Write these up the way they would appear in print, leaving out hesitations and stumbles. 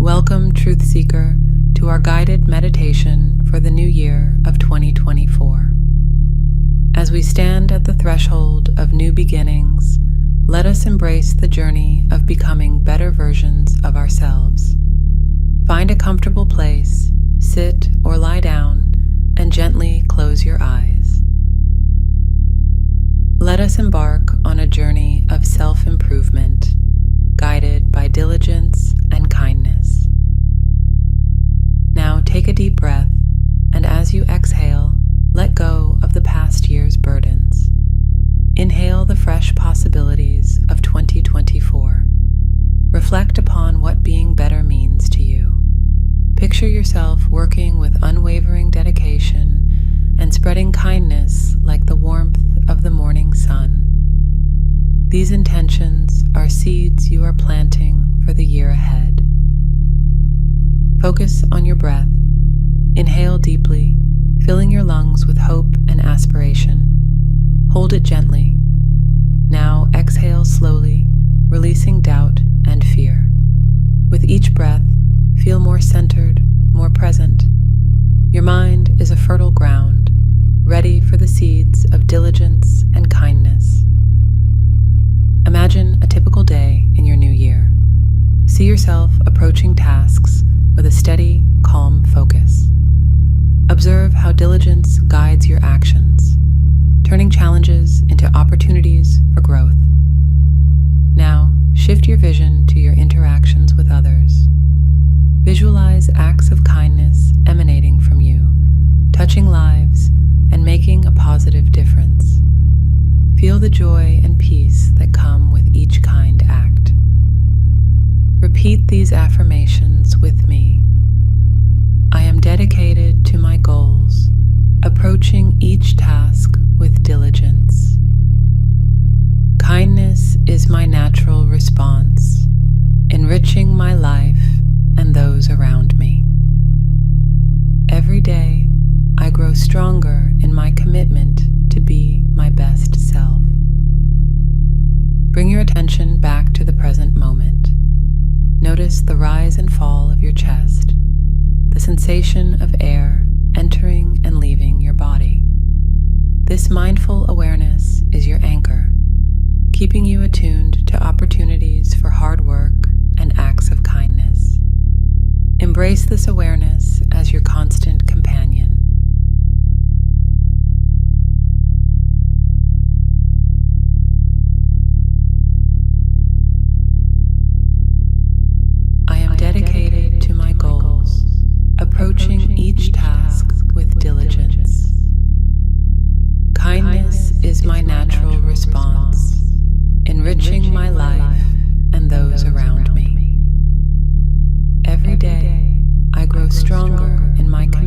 Welcome, Truth Seeker, to our guided meditation for the new year of 2024. As we stand at the threshold of new beginnings, let us embrace the journey of becoming better versions of ourselves. Find a comfortable place, sit or lie down, and gently close your eyes. Let us embark on a journey of self-improvement, guided by diligence and kindness. Now take a deep breath, and as you exhale, let go of the past year's burdens. Inhale the fresh possibilities of 2024. Reflect upon what being better means to you. Picture yourself working with unwavering dedication and spreading kindness like the warmth of the morning sun. These intentions are seeds you are planting for the year ahead. Focus on your breath. Inhale deeply, filling your lungs with hope and aspiration. Hold it gently. Now exhale slowly, releasing doubt and fear. With each breath, feel more centered, more present. Your mind is a fertile ground, ready for the seeds of diligence and kindness. Imagine a typical day in your new year. See yourself approaching tasks with a steady, calm focus. Observe how diligence guides your actions, turning challenges into opportunities for growth. Now, shift your vision to your interactions with others. Visualize acts of kindness emanating from you, touching lives and making a positive difference. Feel the joy and peace that come with each kind act. Repeat these affirmations with me. I am dedicated to my goals, approaching each task with diligence. Kindness is my natural response, enriching my life and those around me. Every day, I grow stronger in my commitment to be my best self. Bring your attention back to the present moment. Notice the rise and fall of your chest, the sensation of air entering and leaving your body. This mindful awareness is your anchor, keeping you attuned to opportunities for hard work and acts of kindness. Embrace this awareness as your constant companion. I am dedicated to my goals, approaching each task with diligence. Kindness is my natural response, enriching my life and those around me. Every day, I grow stronger in my commitment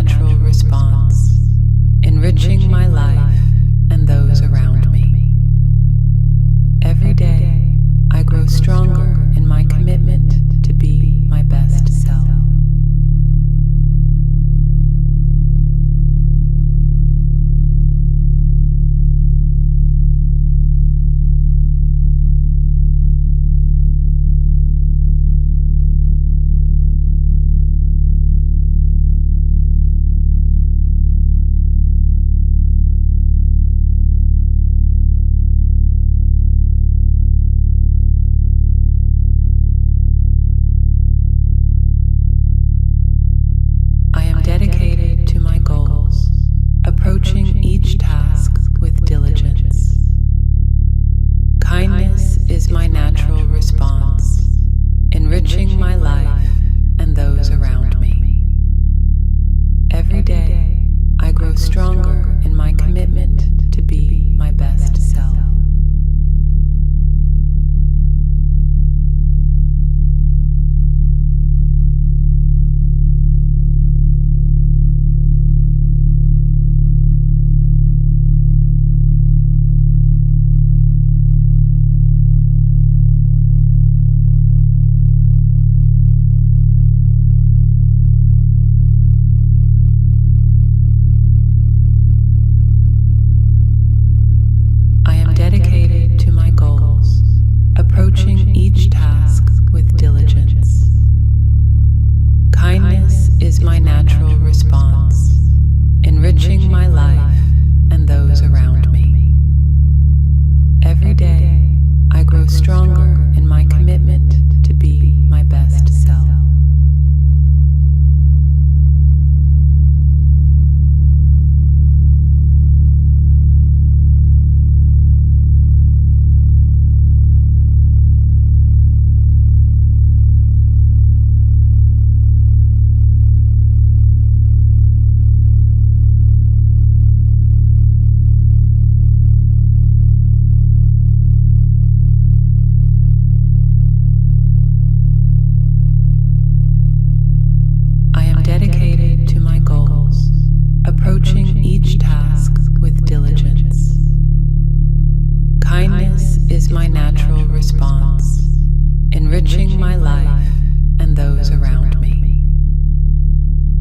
natural response, enriching my life and those around me. Every day, I grow stronger in my commitment to be my best self. Dedicated to my goals, approaching each task with diligence. Kindness is my natural response, enriching my life and those around me. Every day, I grow stronger in my commitment to be my best self. Dedicated to my goals, approaching each task with diligence. Kindness is my natural response, enriching my life and those around me. Every day, I grow stronger in my commitment to be my best self. Dedicated to my goals, approaching each task with diligence. Kindness is my natural response, enriching my life and those around me.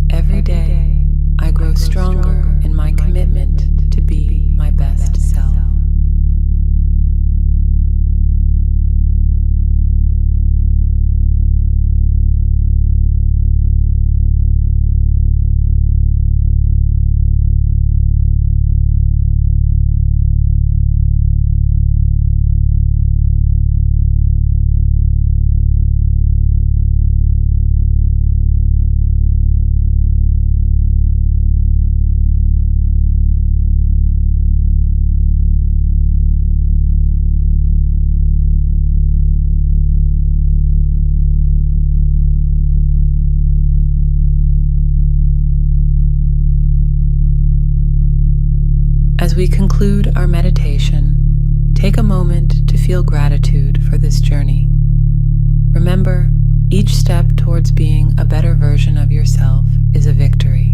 Every day, I grow stronger in my commitment to be my best self. As we conclude our meditation, take a moment to feel gratitude for this journey. Remember, each step towards being a better version of yourself is a victory.